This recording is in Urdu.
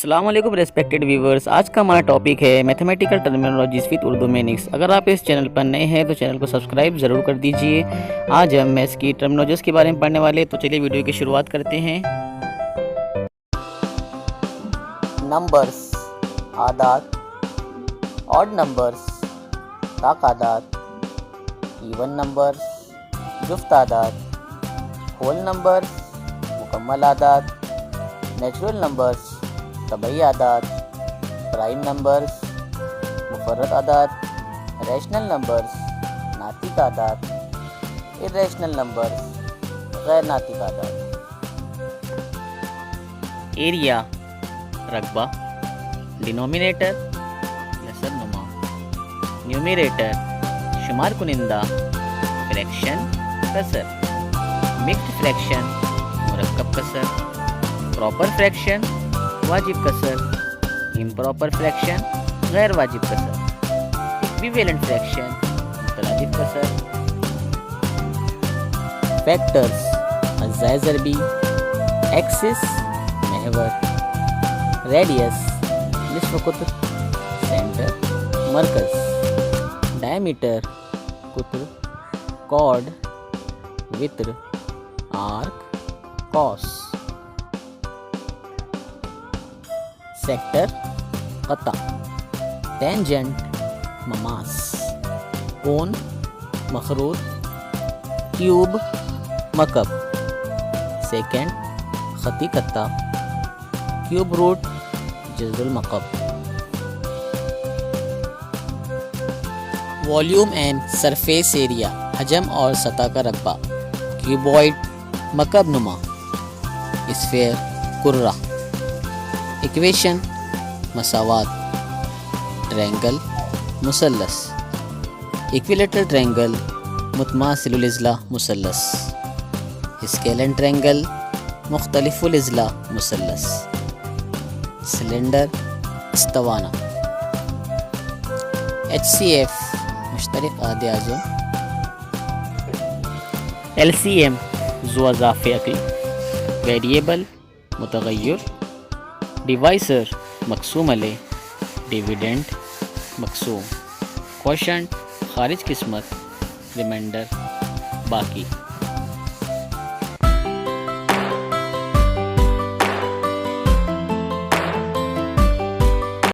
السلام علیکم ریسپیکٹڈ ویورز، آج کا ہمارا ٹاپک ہے mathematical terminologies with Urdu meanings. اگر آپ اس چینل پر نئے ہیں تو چینل کو سبسکرائب ضرور کر دیجئے۔ آج ہم میتھس کی ٹرمینالوجیز کے بارے میں پڑھنے والے، تو چلیے ویڈیو کی شروعات کرتے ہیں۔ نمبرز، اعداد، آڈ نمبرز، تعداد، ایون نمبرز، جفت اعداد، ہول نمبرز، مکمل اعداد، نیچرل نمبرز، طبعی اعداد، پرائم نمبرز، مفرد اعداد، ریشنل نمبرز، ناطق اعداد، ارریشنل نمبرز، غیر ناطق اعداد۔ ایریا، رقبہ، ڈینومینیٹر، لسد نما، نیومیریٹر، شمار کنندہ، فریکشن، کسر، مکسڈ فریکشن، مرکب کسر، پراپر فریکشن، واجب کسر، امپراپر فریکشن، غیر واجب کسر، ایکویویلنٹ فریکشن، مترادف کسر۔ فیکٹرز، اجزائے ضربی، ایکسس، محور، ریڈیس، نصف قطر، سینٹر، مرکز، ڈائمیٹر، قطر، کارڈ، وتر، آرک، قوس۔ سیکٹر، قطع، ٹینجنٹ، مماس، کون، مخروط، کیوب، مکب۔ سیکنڈ، خطی قطع، کیوب روٹ، جذر المکب۔ والیوم اینڈ سرفیس ایریا، حجم اور سطح کا رقبہ، کیوبوئڈ، مکب نما، اسفیر، کرہ۔ ایکویشن، مساوات، ٹرینگل، مثلث، ایکویلیٹرل ٹرینگل، متماثل الاضلاع مثلث، اسکیلن ٹرینگل، مختلف الاضلاع مثلث، سلنڈر، استوانہ۔ ایچ سی ایف، مشترک عہد اعظم۔ ایل سی ایم، ذو اضافہ عقل، ویریبل، متغیر، ڈیوائسر، مقسوم علیہ، ڈیویڈنڈ، مقسوم، کوشنٹ، خارج قسمت، ریمائنڈر، باقی۔